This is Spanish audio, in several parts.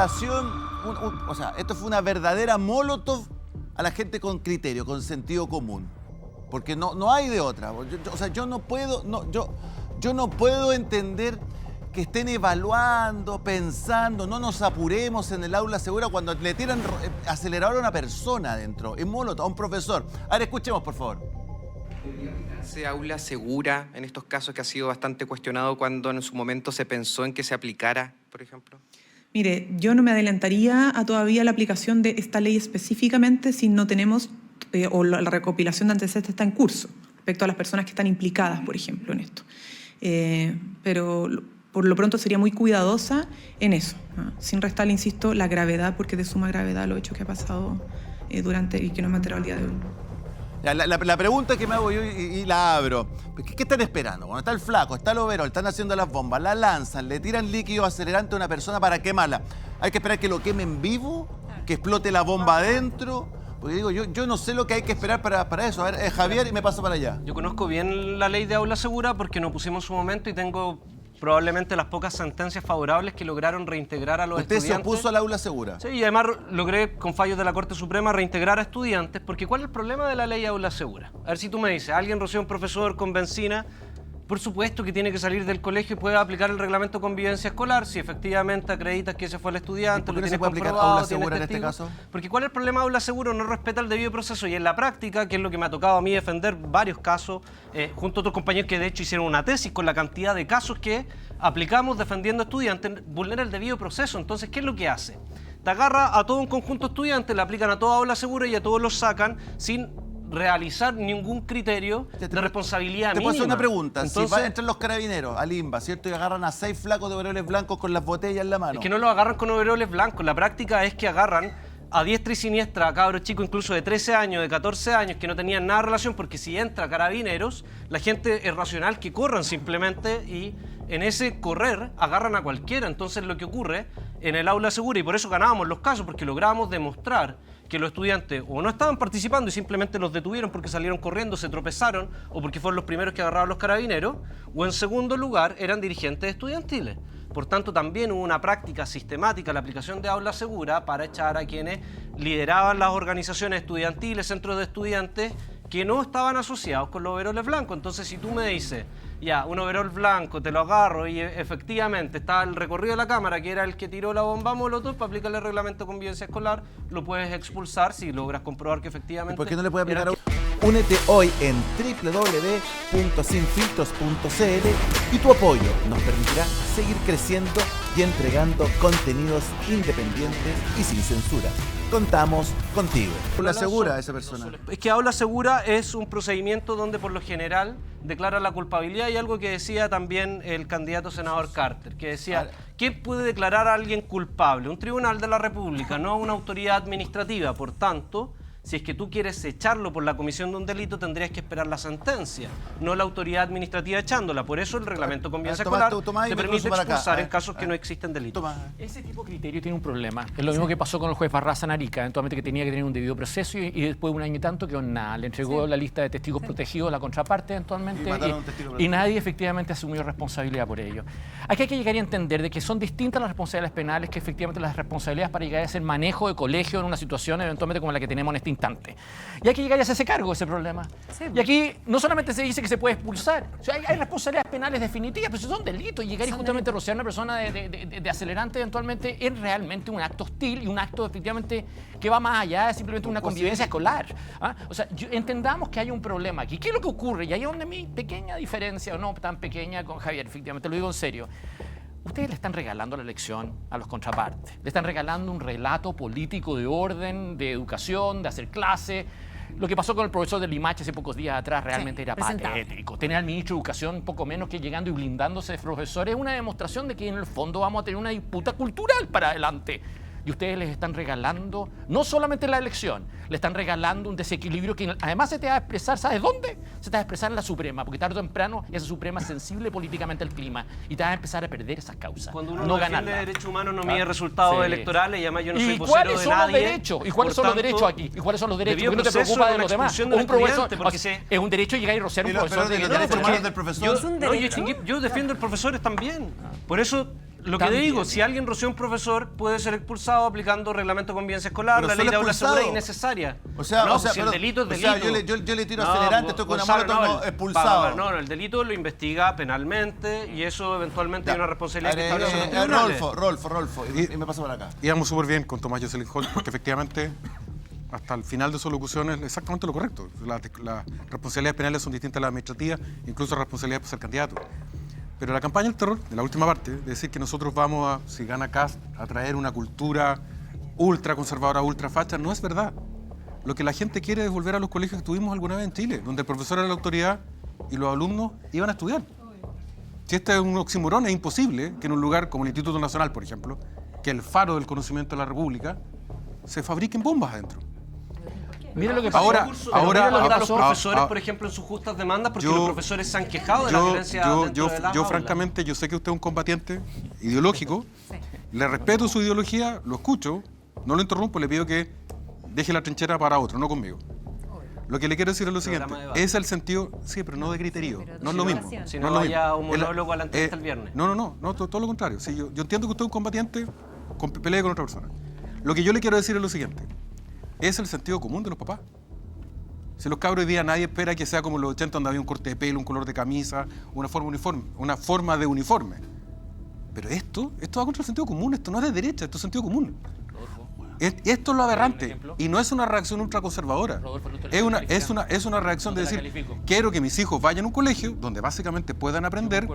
operación, o sea, esto fue una verdadera Molotov a la gente con criterio, con sentido común. Porque no hay de otra. O sea, yo no puedo entender que estén evaluando, pensando, no nos apuremos en el aula segura cuando le tiran acelerador a una persona adentro, en Molotov, a un profesor. A ver, escuchemos, por favor. ¿Se aula segura en estos casos que ha sido bastante cuestionado cuando en su momento se pensó en que se aplicara, por ejemplo? Mire, yo no me adelantaría a todavía la aplicación de esta ley específicamente si no tenemos o la recopilación de antecedentes está en curso respecto a las personas que están implicadas, por ejemplo, en esto. Pero por lo pronto sería muy cuidadosa en eso, ¿no? Sin restarle, insisto, la gravedad, porque es de suma gravedad lo hecho que ha pasado durante y que nos ha enterado el día de hoy. La pregunta que me hago yo y la abro, ¿qué están esperando? Cuando está el flaco, está el overol, están haciendo las bombas, la lanzan, le tiran líquido acelerante a una persona para quemarla. ¿Hay que esperar que lo quemen vivo? ¿Que explote la bomba adentro? Porque digo, yo no sé lo que hay que esperar para eso. A ver, Javier, y me paso para allá. Yo conozco bien la ley de aula segura porque nos pusimos en su momento y tengo probablemente las pocas sentencias favorables que lograron reintegrar a los estudiantes. ¿Usted se opuso al aula segura? Sí, y además logré, con fallos de la Corte Suprema, reintegrar a estudiantes, porque ¿cuál es el problema de la ley de aula segura? A ver, si tú me dices, alguien roció a un profesor con benzina, por supuesto que tiene que salir del colegio y puede aplicar el reglamento de convivencia escolar si efectivamente acreditas que ese fue el estudiante. ¿Por qué no se puede aplicar aula segura en este caso? Porque ¿cuál es el problema de aula segura? No respeta el debido proceso, y en la práctica, que es lo que me ha tocado a mí defender varios casos, junto a otros compañeros que de hecho hicieron una tesis con la cantidad de casos que aplicamos defendiendo a estudiantes, vulnera el debido proceso. Entonces, ¿qué es lo que hace? Te agarra a todo un conjunto de estudiantes, le aplican a toda aula segura y a todos los sacan sin realizar ningún criterio de responsabilidad mínima. Te puedo hacer una pregunta. Entonces, si entran los carabineros al INBA, ¿cierto? Y agarran a 6 flacos de overoles blancos con las botellas en la mano. es que no los agarran con overoles blancos. La práctica es que agarran a diestra y siniestra a cabros chicos incluso de 13 años, de 14 años, que no tenían nada de relación, porque si entra carabineros, la gente es racional que corran simplemente y en ese correr agarran a cualquiera. Entonces lo que ocurre en el aula segura, y por eso ganábamos los casos, porque lográbamos demostrar que los estudiantes o no estaban participando y simplemente los detuvieron porque salieron corriendo, se tropezaron o porque fueron los primeros que agarraron los carabineros, o en segundo lugar eran dirigentes estudiantiles. Por tanto, también hubo una práctica sistemática, la aplicación de aula segura, para echar a quienes lideraban las organizaciones estudiantiles, centros de estudiantes, que no estaban asociados con los overoles blancos. Entonces, si tú me dices, ya, un overol blanco, te lo agarro y efectivamente está el recorrido de la cámara, que era el que tiró la bomba Molotov, para aplicarle el reglamento de convivencia escolar, lo puedes expulsar si logras comprobar que efectivamente... ¿Por qué no le puede aplicar? Únete hoy en www.sinfiltros.cl y tu apoyo nos permitirá seguir creciendo y entregando contenidos independientes y sin censura. Contamos contigo. ¿Aula segura esa persona? Es que aula segura es un procedimiento donde por lo general declara la culpabilidad, y algo que decía también el candidato senador Carter, que decía, ¿quién puede declarar a alguien culpable? Un tribunal de la República, no una autoridad administrativa. Por tanto, si es que tú quieres echarlo por la comisión de un delito, tendrías que esperar la sentencia, no la autoridad administrativa echándola. Por eso el reglamento de convivencia escolar te permite expulsar en casos que no existen delitos. Ese tipo de criterio tiene un problema. Es lo mismo que pasó con el juez Barraza en Arica, eventualmente, que tenía que tener un debido proceso y después de un año y tanto quedó en nada. Le entregó la lista de testigos protegidos a la contraparte eventualmente y nadie efectivamente asumió responsabilidad por ello. Aquí hay que llegar a entender de que son distintas las responsabilidades penales que efectivamente las responsabilidades para llegar a hacer manejo de colegio en una situación eventualmente como la que tenemos en este instante. Y hay que llegar a hacerse cargo de ese problema. Sí. Y aquí no solamente se dice que se puede expulsar, o sea, hay responsabilidades penales definitivas, pero si son delitos, llegar y justamente rociar a una persona de acelerante eventualmente es realmente un acto hostil y un acto efectivamente que va más allá de simplemente una convivencia escolar. ¿Ah? O sea, entendamos que hay un problema aquí. ¿Qué es lo que ocurre? Y ahí es donde mi pequeña diferencia, o no tan pequeña, con Javier, efectivamente, lo digo en serio. Ustedes le están regalando la elección a los contrapartes. Le están regalando un relato político de orden, de educación, de hacer clase. Lo que pasó con el profesor de Limache hace pocos días atrás realmente era patético. Tener al ministro de Educación un poco menos que llegando y blindándose de profesores es una demostración de que en el fondo vamos a tener una disputa cultural para adelante. Y ustedes les están regalando no solamente la elección, le están regalando un desequilibrio que además se te va a expresar, ¿sabes dónde? Se te va a expresar en la Suprema, porque tarde o temprano esa Suprema es sensible políticamente al clima y te va a empezar a perder esas causas. Cuando uno no defiende derechos humanos no mide resultados electorales, y además yo no soy vocero de nadie. ¿Y cuáles son los derechos? ¿Y cuáles son los derechos aquí? ¿Y cuáles son los derechos? ¿Por qué no te preocupa de los demás? Un profesor, es un derecho llegar y rociar a un profesor. Los derechos humanos del profesor. Yo defiendo el profesor también. Por eso Lo que digo, si alguien roció a un profesor, puede ser expulsado aplicando reglamento de convivencia escolar, Pero la ley de solo aula segura expulsado. es innecesaria. O sea, no, o sea, si el pero- delito es o delito. sea, yo le tiro acelerante, estoy con la mano, Gonzalo, expulsado. No, el delito lo investiga penalmente y eso eventualmente hay una responsabilidad que establece los tribunales. Rolfo, y me paso por acá. Íbamos súper bien con Tomás Jocelyn Hall, porque efectivamente, hasta el final de su locución es exactamente lo correcto. Las responsabilidades penales son distintas a las administrativas, incluso responsabilidades por ser candidato. Pero la campaña del terror, de la última parte, de decir que nosotros vamos a, si gana Kast, a traer una cultura ultra conservadora, ultra facha, no es verdad. Lo que la gente quiere es volver a los colegios que tuvimos alguna vez en Chile, donde el profesor era la autoridad y los alumnos iban a estudiar. Si este es un oxímoron, es imposible que en un lugar como el Instituto Nacional, por ejemplo, que es el faro del conocimiento de la República, se fabriquen bombas adentro. Mira lo que pasó. Ahora, Mira lo que ahora, los profesores, por ejemplo, en sus justas demandas, porque los profesores se han quejado de la violencia dentro de las aulas. Francamente, yo sé que usted es un combatiente ideológico, le respeto su ideología, lo escucho, no lo interrumpo, le pido que deje la trinchera para otro, no conmigo. Lo que le quiero decir es lo siguiente, es el sentido, sí, pero no de griterío, no es lo mismo. Si no no es lo vaya mismo. un monólogo a la entrevista el viernes. No, todo lo contrario. Sí, yo entiendo que usted es un combatiente, pelea con otra persona. Lo que yo le quiero decir es lo siguiente, es el sentido común de los papás. Si los cabros hoy día nadie espera que sea como en los 80 donde había un corte de pelo, un color de camisa, una forma de uniforme. Pero esto va contra el sentido común, esto no es de derecha, esto es sentido común. Esto es lo aberrante y no es una reacción ultraconservadora. Es una reacción de decir, quiero que mis hijos vayan a un colegio donde básicamente puedan aprender,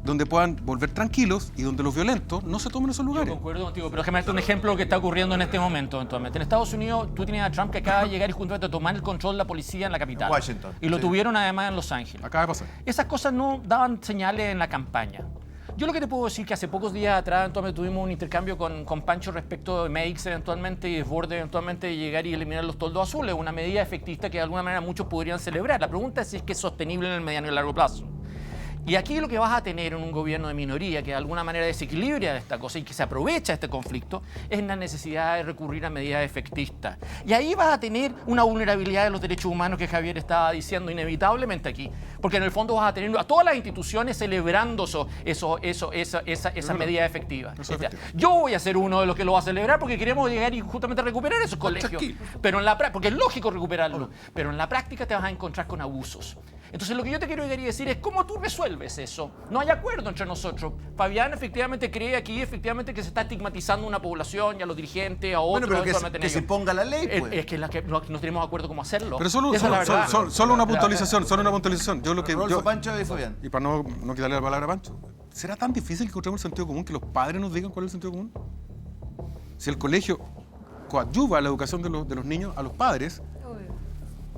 donde puedan volver tranquilos y donde los violentos no se tomen esos lugares. Yo concuerdo contigo, pero déjame darte un ejemplo de lo que está ocurriendo en este momento. Eventualmente. En Estados Unidos, tú tienes a Trump que acaba de llegar y justamente a tomar el control de la policía en la capital. En Washington. Y lo tuvieron además en Los Ángeles. Acaba de pasar. Esas cosas no daban señales en la campaña. Yo lo que te puedo decir que hace pocos días atrás eventualmente tuvimos un intercambio con Pancho respecto de Meix eventualmente y desborde eventualmente de llegar y eliminar los toldos azules, una medida efectista que de alguna manera muchos podrían celebrar. La pregunta es si es que es sostenible en el mediano y largo plazo. Y aquí lo que vas a tener en un gobierno de minoría que de alguna manera desequilibra esta cosa y que se aprovecha este conflicto es la necesidad de recurrir a medidas efectistas. Y ahí vas a tener una vulnerabilidad de los derechos humanos que Javier estaba diciendo inevitablemente aquí. Porque en el fondo vas a tener a todas las instituciones celebrando esa medida efectiva. Yo voy a ser uno de los que lo va a celebrar porque queremos llegar y justamente recuperar esos colegios. Pero porque es lógico recuperarlo. Pero en la práctica te vas a encontrar con abusos. Entonces lo que yo te quiero decir es cómo tú resuelves eso. No hay acuerdo entre nosotros. Fabián efectivamente cree aquí efectivamente que se está estigmatizando a una población y a los dirigentes, a otros. Bueno, pero que se ponga la ley, pues. Es que no tenemos acuerdo cómo hacerlo. Pero solo una puntualización. Yo lo que Rolfo, Pancho y Fabián. Y para no quitarle la palabra a Pancho, ¿será tan difícil que encontremos el sentido común que los padres nos digan cuál es el sentido común? Si el colegio coadyuva la educación de los niños a los padres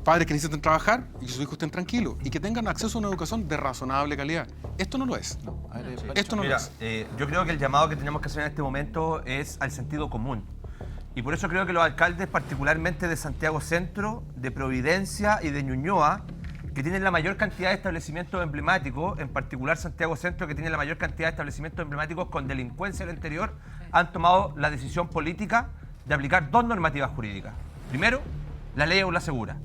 que necesiten trabajar y que sus hijos estén tranquilos y que tengan acceso a una educación de razonable calidad. Esto no lo es. Esto no lo es. Yo creo que el llamado que tenemos que hacer en este momento es al sentido común. Y por eso creo que los alcaldes, particularmente de Santiago Centro, de Providencia y de Ñuñoa, que tienen la mayor cantidad de establecimientos emblemáticos, en particular Santiago Centro, que tiene la mayor cantidad de establecimientos emblemáticos con delincuencia al interior, han tomado la decisión política de aplicar dos normativas jurídicas. Primero, la ley Aula Segura,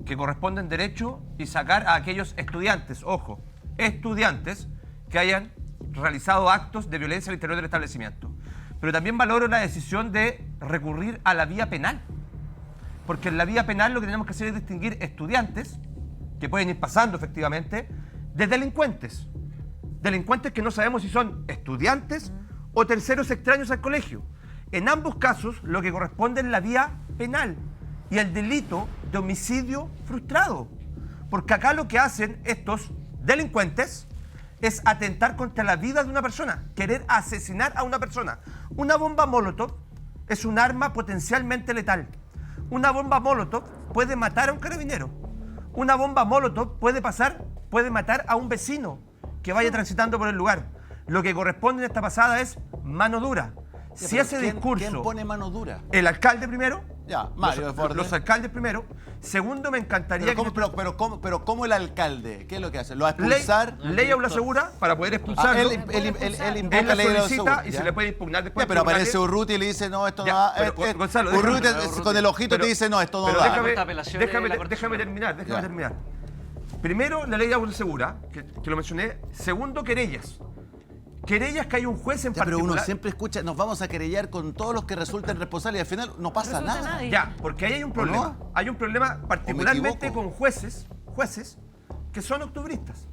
que corresponde en derecho y sacar a aquellos estudiantes, ojo, estudiantes que hayan realizado actos de violencia al interior del establecimiento. Pero también valoro la decisión de recurrir a la vía penal, porque en la vía penal lo que tenemos que hacer es distinguir estudiantes, que pueden ir pasando efectivamente, de delincuentes. Delincuentes que no sabemos si son estudiantes o terceros extraños al colegio. En ambos casos lo que corresponde es la vía penal y el delito de homicidio frustrado. Porque acá lo que hacen estos delincuentes es atentar contra la vida de una persona, querer asesinar a una persona. Una bomba Molotov es un arma potencialmente letal. Una bomba Molotov puede matar a un carabinero. Una bomba Molotov puede matar a un vecino que vaya transitando por el lugar. Lo que corresponde en esta pasada es mano dura. Si ese discurso... ¿Quién pone mano dura? El alcalde primero. Ya, Mario Desbordes. Los alcaldes primero. Segundo, me encantaría pero ¿cómo el alcalde? ¿Qué es lo que hace? ¿Lo va a expulsar? Ley Aula Segura para poder expulsarlo. Él invoca Él la la ley de la solicita segura, y ¿ya? se le puede impugnar después. Ya, pero aparece Urruti y le dice, no, esto no Ya, va... pero, Gonzalo, Urruti déjame- con el ojito te dice, no, esto no Pero va. déjame terminar. Primero, la ley de Aula Segura, que lo mencioné. Segundo, querellas. Querellas que hay un juez en Ya, pero particular. uno siempre escucha, nos vamos a querellar con todos los que resulten responsables y al final no pasa Resulta nada. nadie. Ya, porque ahí hay un problema. no? Hay un problema particularmente equivoco? con jueces que son octubristas.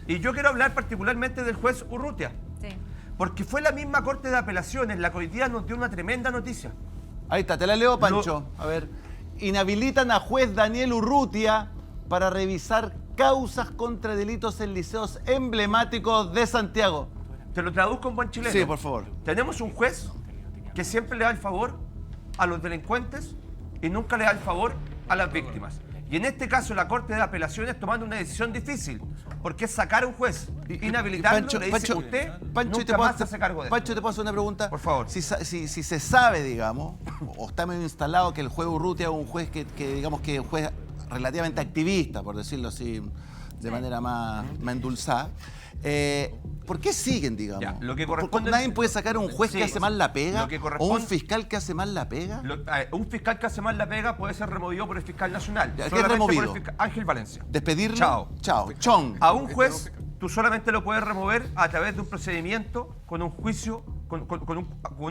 Y yo quiero hablar particularmente del juez Urrutia, Sí. porque fue la misma Corte de Apelaciones la que hoy día nos dio una tremenda noticia. Ahí está, te la leo, Pancho. A ver. Inhabilitan a juez Daniel Urrutia para revisar causas contra delitos en liceos emblemáticos de Santiago. Te lo traduzco en buen chileno. Sí, por favor. Tenemos un juez que siempre le da el favor a los delincuentes y nunca le da el favor a las víctimas. Y en este caso la Corte de Apelaciones tomando una decisión difícil, porque es sacar a un juez, inhabilitarlo, le dice usted nunca más se hace cargo de esto. Pancho, ¿te puedo hacer una pregunta? Por favor. Si se sabe, digamos, o está medio instalado que el juez Urrutia es un juez que digamos que es un juez relativamente activista, por decirlo así de manera más endulzada, ¿por qué siguen, digamos? Ya, lo que corresponde- ¿Nadie puede sacar a un juez Sí, que hace mal la pega? lo que ¿O corresponde- un fiscal que hace mal la pega? Un fiscal que hace mal la pega puede ser removido por el fiscal nacional. ¿Qué es Solamente por el removido? fiscal Ángel Valencia. ¿Despedirlo? Chao. Chao. Chong. A un juez tú solamente lo puedes remover a través de un procedimiento con un juicio, con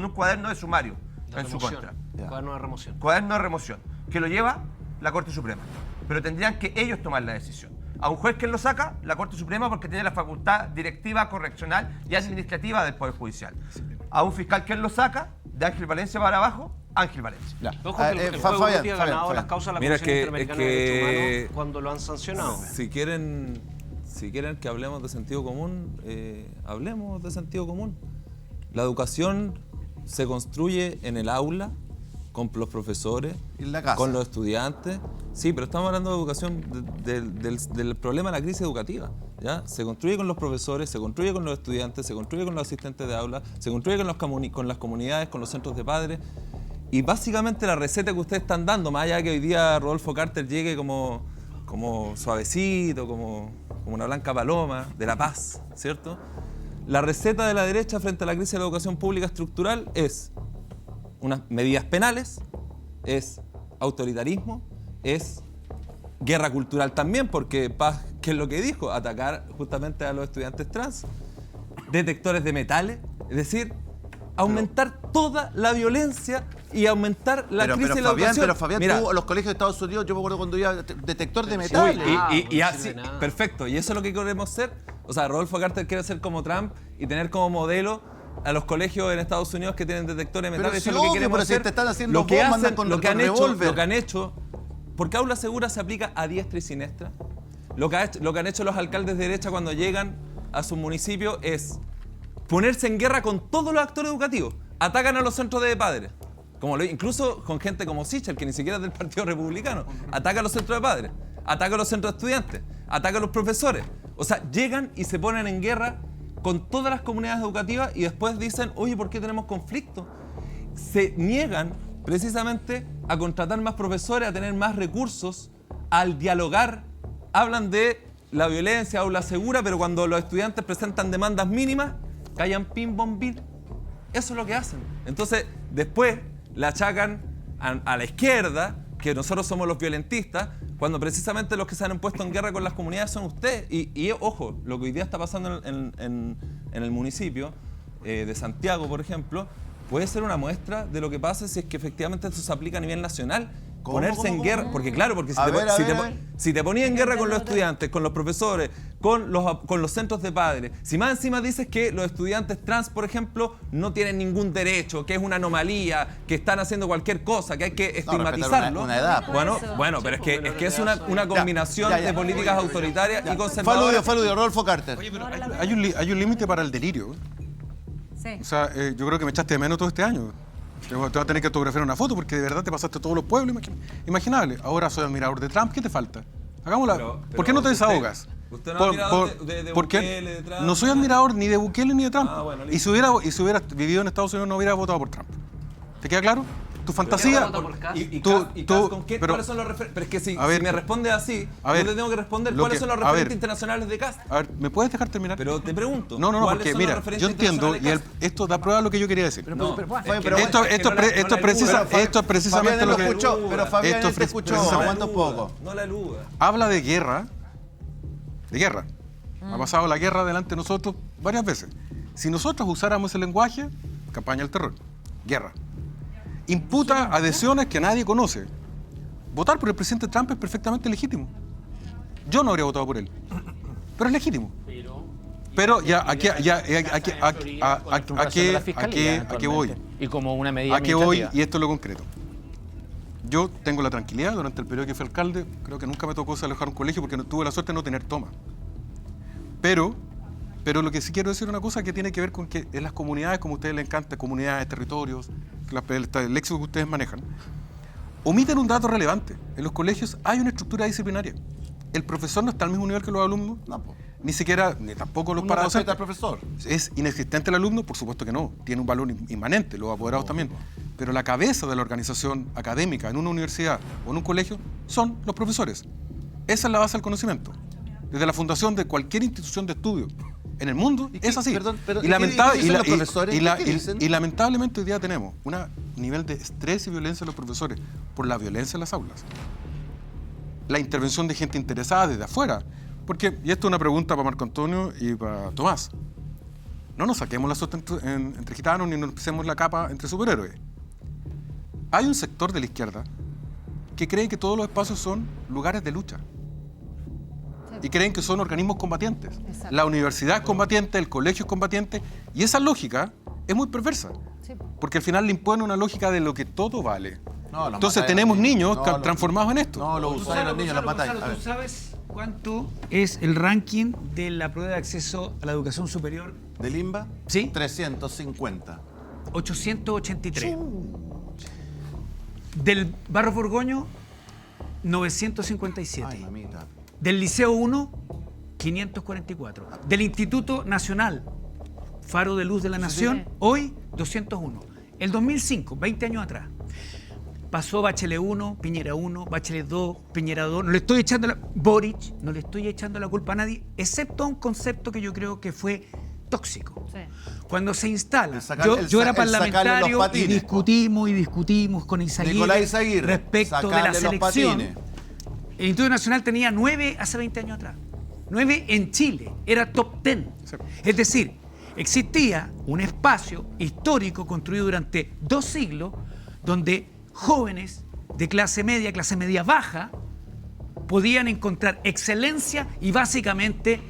un cuaderno de sumario en su contra. Ya. Cuaderno de remoción. Cuaderno de remoción, que lo lleva la Corte Suprema. Pero tendrían que ellos tomar la decisión. A un juez que lo saca, la Corte Suprema, porque tiene la facultad directiva, correccional y administrativa del Poder Judicial. A un fiscal que lo saca, de Ángel Valencia para abajo, Ángel Valencia. Ya. Ojo que el juez Fabián, Urrutia ha ganado Fabián. las causas de la Mira, Comisión es Interamericana que- de Derechos Humanos cuando lo han sancionado. Si quieren que hablemos de sentido común, hablemos de sentido común. La educación se construye en el aula, con los profesores, Y en la casa. con los estudiantes. Sí, pero estamos hablando de educación, del problema de la crisis educativa. ¿Ya? Se construye con los profesores, se construye con los estudiantes, se construye con los asistentes de aula, se construye con las comunidades, con los centros de padres. Y básicamente la receta que ustedes están dando, más allá de que hoy día Rodolfo Carter llegue como suavecito, como una blanca paloma de la paz, ¿cierto? La receta de la derecha frente a la crisis de la educación pública estructural es unas medidas penales, es autoritarismo, es guerra cultural también, porque Paz, ¿qué es lo que dijo? Atacar justamente a los estudiantes trans, detectores de metales, es decir, aumentar toda la violencia y aumentar la crisis de la educación. Pero Fabián, Mira, tú, a los colegios de Estados Unidos, yo me acuerdo cuando iba detector de uy, metales. y no así, sirve nada. perfecto, y eso es lo que queremos ser. O sea, Rodolfo Carter quiere ser como Trump y tener como modelo a los colegios en Estados Unidos que tienen detectores de Pero metales. si Eso es lo que obvio, queremos pero si hacer. te están haciendo Lo que bombas, hacen, andan con lo que han hecho, revólver. lo que han hecho, porque Aula Segura se aplica a diestra y siniestra. Lo que han hecho los alcaldes de derecha cuando llegan a su municipio es ponerse en guerra con todos los actores educativos. Atacan a los centros de padres. Incluso con gente como Sichel, que ni siquiera es del Partido Republicano. Ataca a los centros de padres, ataca a los centros de estudiantes, ataca a los profesores. O sea, llegan y se ponen en guerra con todas las comunidades educativas y después dicen, oye, ¿por qué tenemos conflicto? Se niegan precisamente a contratar más profesores, a tener más recursos, al dialogar. Hablan de la violencia, aula segura, pero cuando los estudiantes presentan demandas mínimas, callan pim, bom, bim. Eso es lo que hacen. Entonces, después le achacan a la izquierda que nosotros somos los violentistas, cuando precisamente los que se han puesto en guerra con las comunidades son ustedes. Y ojo, lo que hoy día está pasando en el municipio de Santiago, por ejemplo, puede ser una muestra de lo que pasa si es que efectivamente esto se aplica a nivel nacional. ¿Cómo, Ponerse en guerra, porque claro, porque A ver, a ver. si te ponías en guerra con los estudiantes, con los profesores, con los centros de padres, si más encima dices que los estudiantes trans, por ejemplo, no tienen ningún derecho, que es una anomalía, que están haciendo cualquier cosa, que hay que estigmatizarlo. una edad, pues. Bueno, pero es que es una combinación ya. de políticas autoritarias y conservadoras. Faludio, Rodolfo Carter. Oye, pero hay un límite para el delirio. Sí. O sea, yo creo que me echaste de menos todo este año. Te voy a tener que autografiar una foto porque de verdad te pasaste todos los pueblos imaginables. Ahora soy admirador de Trump, ¿qué te falta? Hagámosla. ¿Por qué no te desahogas? ¿Usted no es admirador de ¿por qué? Bukele, de Trump? No soy admirador ni de Bukele ni de Trump. Bueno, y si hubiera vivido en Estados Unidos no hubiera votado por Trump. ¿Te queda claro? Tu fantasía. ¿Cuáles son los referentes? Pero es que si me respondes así, yo te tengo que responder cuáles son los referentes internacionales de Cast. A ver, ¿me puedes dejar terminar? Pero te pregunto. No, ¿cuáles porque son mira, los referentes yo entiendo y internacionales de Cast? esto da prueba de lo que yo quería decir. Esto Esto es precisamente lo que... escuchó, pero Fabián esto él te escuchó, precisamente- aguanta un poco. No la eluda. Habla de guerra. Ha pasado la guerra delante de nosotros varias veces. Si nosotros usáramos ese lenguaje, campaña del terror, guerra. Imputa adhesiones que nadie conoce. Votar por el presidente Trump es perfectamente legítimo. Yo no habría votado por él, pero es legítimo. Pero ya, ¿a qué voy? Y como una medida ¿A qué voy? administrativa. Y esto es lo concreto. Yo tengo la tranquilidad, durante el periodo que fui alcalde, creo que nunca me tocó desalojar un colegio porque tuve la suerte de no tener toma. Pero lo que sí quiero decir una cosa que tiene que ver con que en las comunidades, como a ustedes les encanta, comunidades, territorios, el léxico que ustedes manejan, omiten un dato relevante. En los colegios hay una estructura disciplinaria. El profesor no está al mismo nivel que los alumnos, ni siquiera, ni tampoco los paradocentes. al profesor. ¿Es inexistente el alumno? Por supuesto que no. Tiene un valor inmanente, los apoderados también. Pero la cabeza de la organización académica en una universidad o en un colegio son los profesores. Esa es la base del conocimiento. Desde la fundación de cualquier institución de estudio en el mundo es así. Y lamentablemente hoy día tenemos un nivel de estrés y violencia de los profesores por la violencia en las aulas. La intervención de gente interesada desde afuera. Porque, y esto es una pregunta para Marco Antonio y para Tomás, no nos saquemos la suerte entre gitanos ni nos pisemos la capa entre superhéroes. Hay un sector de la izquierda que cree que todos los espacios son lugares de lucha. Y creen que son organismos combatientes. Exacto. La universidad es combatiente, el colegio es combatiente, y esa lógica es muy perversa. Sí. Porque al final le impone una lógica de lo que todo vale. No, los Entonces matáis tenemos a los niños niños. transformados en esto. No, lo usáis a los niños, los matáis. A Gonzalo, ver. ¿tú sabes cuánto es el ranking de la prueba de acceso a la educación superior? ¿De Limba? Sí. 350. 883. Del Barros Borgoño, 957. Ay, mamita. Del Liceo 1, 544. Del Instituto Nacional, Faro de Luz de la Nación, hoy 201. El 2005, 20 años atrás, pasó Bachelet 1, Piñera 1, Bachelet 2, Piñera 2. No le estoy echando Boric, no le estoy echando la culpa a nadie, excepto a un concepto que yo creo que fue tóxico. Sí. Cuando se instala, El yo era sacarle los parlamentario y patines, discutimos con Nicolás Izaguirre, respecto de la sacarle los selección. patines. El Instituto Nacional tenía 9 hace 20 años atrás. 9 en Chile. Era top 10. Sí. Es decir, existía un espacio histórico construido durante 2 siglos donde jóvenes de clase media baja, podían encontrar excelencia y básicamente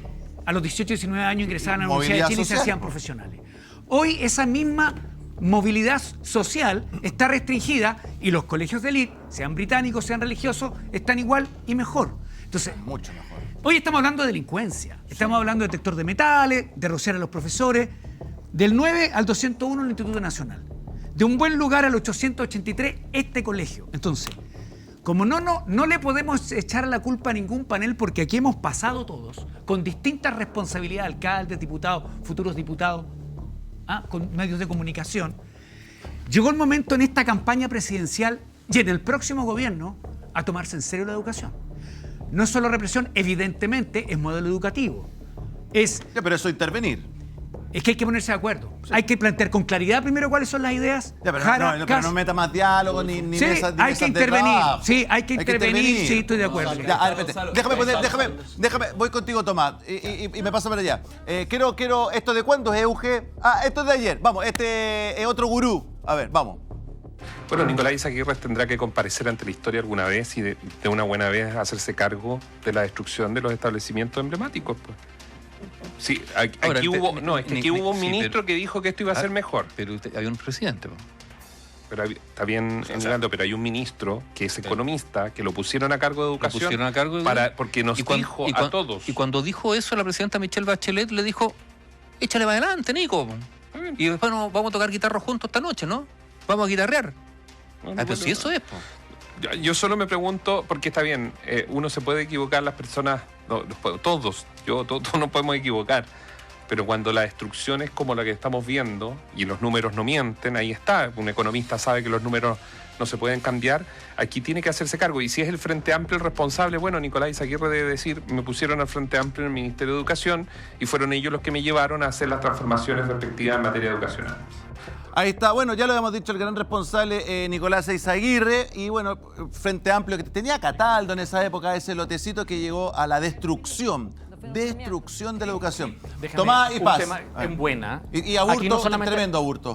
a los 18, 19 años ingresaban a la Universidad de Chile y se hacían profesionales. Hoy esa misma movilidad social está restringida y los colegios de élite, sean británicos, sean religiosos, están igual y mejor. Entonces, Mucho mejor. hoy estamos hablando de delincuencia, estamos hablando de detector de metales, de rociar a los profesores, del 9 al 201 en el Instituto Nacional, de un buen lugar al 883 este colegio. Entonces, como no le podemos echar la culpa a ningún panel porque aquí hemos pasado todos, con distintas responsabilidades, alcaldes, diputados, futuros diputados, con medios de comunicación, llegó el momento en esta campaña presidencial y en el próximo gobierno a tomarse en serio la educación. No es solo represión, evidentemente es modelo educativo. Ya, pero eso es intervenir. Es que hay que ponerse de acuerdo. Sí. Hay que plantear con claridad primero cuáles son las ideas. Ya, pero, Jara, pero no meta más diálogo ni sí, mesas, hay que intervenir. Sí, hay que intervenir. Sí, estoy de acuerdo. Ya, a ver, déjame, voy contigo, Tomás, y me paso para allá. Quiero, ¿esto de cuándo es EUG? Esto es de ayer. Vamos, este es otro gurú. A ver, vamos. Bueno, Nicolás Izaguirre tendrá que comparecer ante la historia alguna vez y de una buena vez hacerse cargo de la destrucción de los establecimientos emblemáticos, pues. Sí, aquí hubo un ministro que dijo que esto iba a ser mejor. Pero había un presidente. Pero está bien, pero hay un ministro que es economista, que lo pusieron a cargo de educación. Porque nos dijo a todos. Y cuando dijo eso, la presidenta Michelle Bachelet le dijo, échale para adelante, Nico. Y después vamos a tocar guitarra juntos esta noche, ¿no? Vamos a guitarrear. Pero si eso es, po. Yo solo me pregunto, porque está bien, uno se puede equivocar, las personas, todos nos podemos equivocar, pero cuando la destrucción es como la que estamos viendo y los números no mienten, ahí está, un economista sabe que los números no se pueden cambiar, aquí tiene que hacerse cargo, y si es el Frente Amplio el responsable, bueno, Nicolás Izaguirre debe decir, me pusieron al Frente Amplio en el Ministerio de Educación y fueron ellos los que me llevaron a hacer las transformaciones respectivas en materia educacional. Ahí está, bueno, ya lo habíamos dicho, el gran responsable Nicolás Izaguirre, y bueno, Frente Amplio, que tenía Cataldo en esa época, ese lotecito que llegó a la destrucción Destrucción de la educación. Déjame, Tomás y un Paz. tema en buena. Y Aquí aburto, no solamente- tremendo aburto.